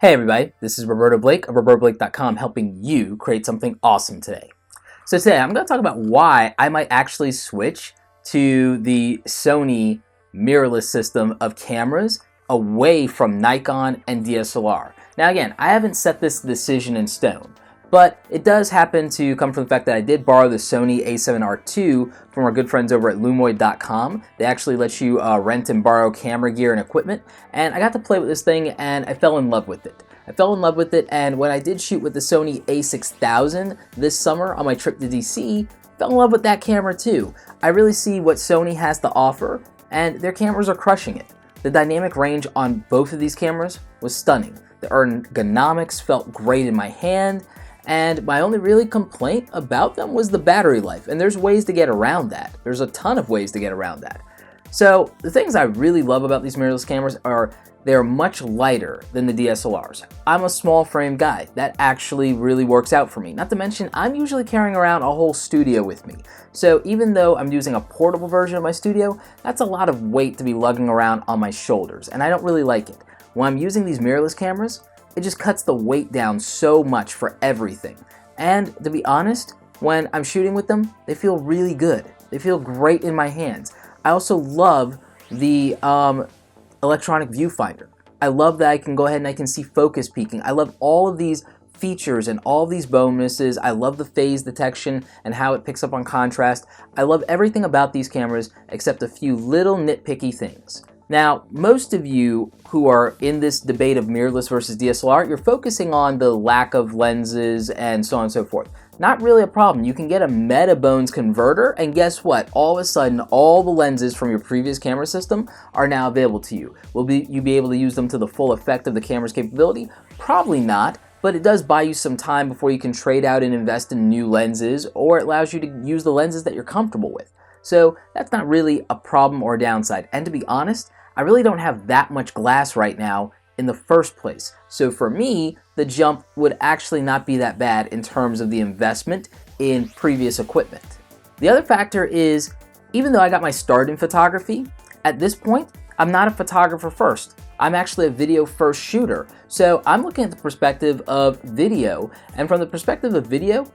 Hey everybody, this is Roberto Blake of robertoblake.com helping you create something awesome today. So today I'm going to talk about why I might actually switch to the Sony mirrorless system of cameras away from Nikon and DSLR. Now again, I haven't set this decision in stone, but it does happen to come from the fact that I did borrow the Sony A7r II from our good friends over at lumoid.com. They actually let you rent and borrow camera gear and equipment, and I got to play with this thing and I fell in love with it. And when I did shoot with the Sony A6000 this summer on my trip to DC, fell in love with that camera too. I really see what Sony has to offer, and their cameras are crushing it. The dynamic range on both of these cameras was stunning. The ergonomics felt great in my hand, and my only really complaint about them was the battery life, and there's ways to get around that. There's a ton of ways to get around that. So the things I really love about these mirrorless cameras are they're much lighter than the DSLRs. I'm a small frame guy. That actually really works out for me. Not to mention, I'm usually carrying around a whole studio with me. So even though I'm using a portable version of my studio, that's a lot of weight to be lugging around on my shoulders, and I don't really like it. When I'm using these mirrorless cameras, it just cuts the weight down so much for everything. And to be honest, when I'm shooting with them, they feel really good. They feel great in my hands. I also love the electronic viewfinder. I love that I can go ahead and I can see focus peaking. I love all of these features and all these bonuses. I love the phase detection and how it picks up on contrast. I love everything about these cameras except a few little nitpicky things. Now, most of you who are in this debate of mirrorless versus DSLR, you're focusing on the lack of lenses and so on and so forth. Not really a problem. You can get a meta bones converter, and guess what? All of a sudden, all the lenses from your previous camera system are now available to you. Will you be able to use them to the full effect of the camera's capability? Probably not, but it does buy you some time before you can trade out and invest in new lenses, or it allows you to use the lenses that you're comfortable with. So that's not really a problem or a downside. And to be honest, I really don't have that much glass right now in the first place. So for me, the jump would actually not be that bad in terms of the investment in previous equipment. The other factor is, even though I got my start in photography, at this point, I'm not a photographer first. I'm actually a video first shooter. So I'm looking at the perspective of video, and from the perspective of video,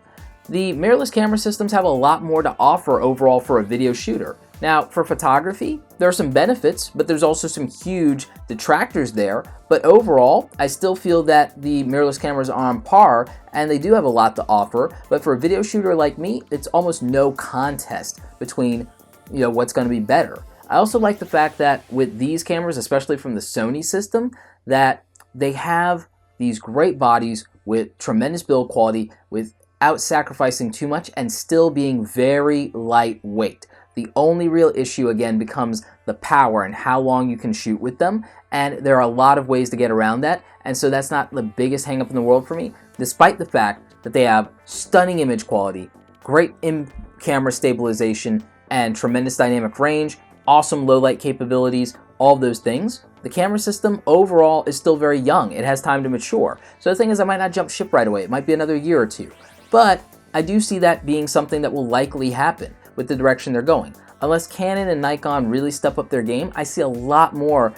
the mirrorless camera systems have a lot more to offer overall for a video shooter. Now, for photography, there are some benefits, but there's also some huge detractors there. But overall, I still feel that the mirrorless cameras are on par, and they do have a lot to offer. But for a video shooter like me, it's almost no contest between, what's going to be better. I also like the fact that with these cameras, especially from the Sony system, that they have these great bodies with tremendous build quality, without sacrificing too much and still being very lightweight. The only real issue, again, becomes the power and how long you can shoot with them, and there are a lot of ways to get around that, and so that's not the biggest hang-up in the world for me, despite the fact that they have stunning image quality, great in-camera stabilization, and tremendous dynamic range, awesome low-light capabilities, all of those things. The camera system overall is still very young. It has time to mature. So the thing is, I might not jump ship right away. It might be another year or two. But I do see that being something that will likely happen with the direction they're going. Unless Canon and Nikon really step up their game, I see a lot more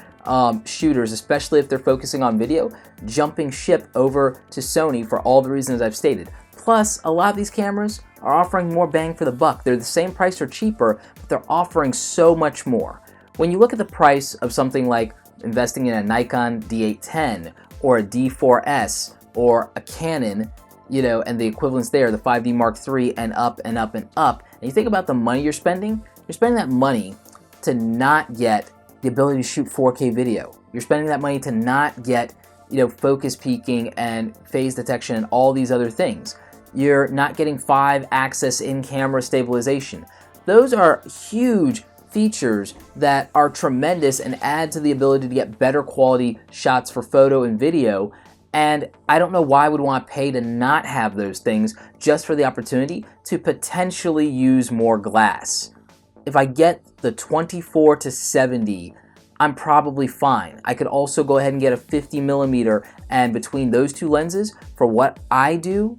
shooters, especially if they're focusing on video, jumping ship over to Sony for all the reasons I've stated. Plus, a lot of these cameras are offering more bang for the buck. They're the same price or cheaper, but they're offering so much more. When you look at the price of something like investing in a Nikon D810 or a D4S or a Canon, and the equivalents there, the 5D Mark III and up and up and up, and you think about the money you're spending that money to not get the ability to shoot 4K video. You're spending that money to not get, focus peaking and phase detection and all these other things. You're not getting 5-axis in-camera stabilization. Those are huge features that are tremendous and add to the ability to get better quality shots for photo and video. And I don't know why I would want to pay to not have those things just for the opportunity to potentially use more glass. If I get the 24 to 70, I'm probably fine. I could also go ahead and get a 50mm, and between those two lenses, for what I do,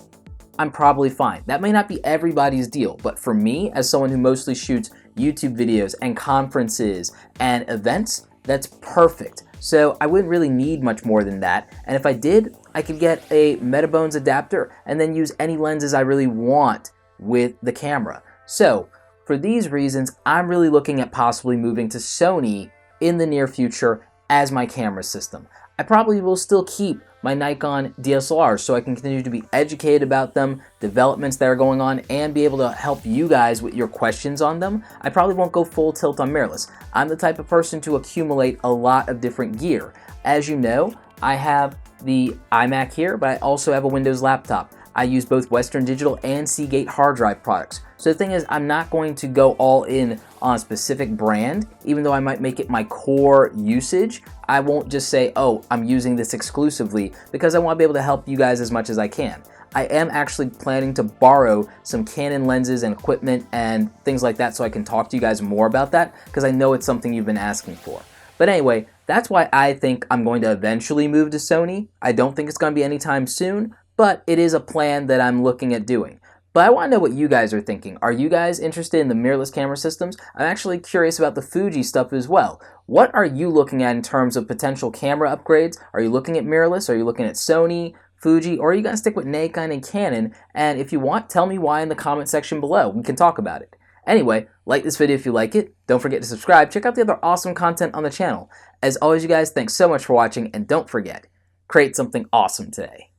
I'm probably fine. That may not be everybody's deal, but for me, as someone who mostly shoots YouTube videos and conferences and events, that's perfect. So I wouldn't really need much more than that. And if I did, I could get a Metabones adapter and then use any lenses I really want with the camera. So for these reasons, I'm really looking at possibly moving to Sony in the near future as my camera system. I probably will still keep my Nikon DSLRs so I can continue to be educated about them, developments that are going on, and be able to help you guys with your questions on them. I probably won't go full tilt on mirrorless. I'm the type of person to accumulate a lot of different gear. As you know, I have the iMac here, but I also have a Windows laptop. I use both Western Digital and Seagate hard drive products. So the thing is, I'm not going to go all in on a specific brand, even though I might make it my core usage. I won't just say, oh, I'm using this exclusively, because I want to be able to help you guys as much as I can. I am actually planning to borrow some Canon lenses and equipment and things like that so I can talk to you guys more about that, because I know it's something you've been asking for. But anyway, that's why I think I'm going to eventually move to Sony. I don't think it's going to be anytime soon, but it is a plan that I'm looking at doing. But I want to know what you guys are thinking. Are you guys interested in the mirrorless camera systems? I'm actually curious about the Fuji stuff as well. What are you looking at in terms of potential camera upgrades? Are you looking at mirrorless? Are you looking at Sony, Fuji, or are you going to stick with Nikon and Canon? And if you want, tell me why in the comment section below. We can talk about it. Anyway, like this video if you like it. Don't forget to subscribe. Check out the other awesome content on the channel. As always, you guys, thanks so much for watching, and don't forget, create something awesome today.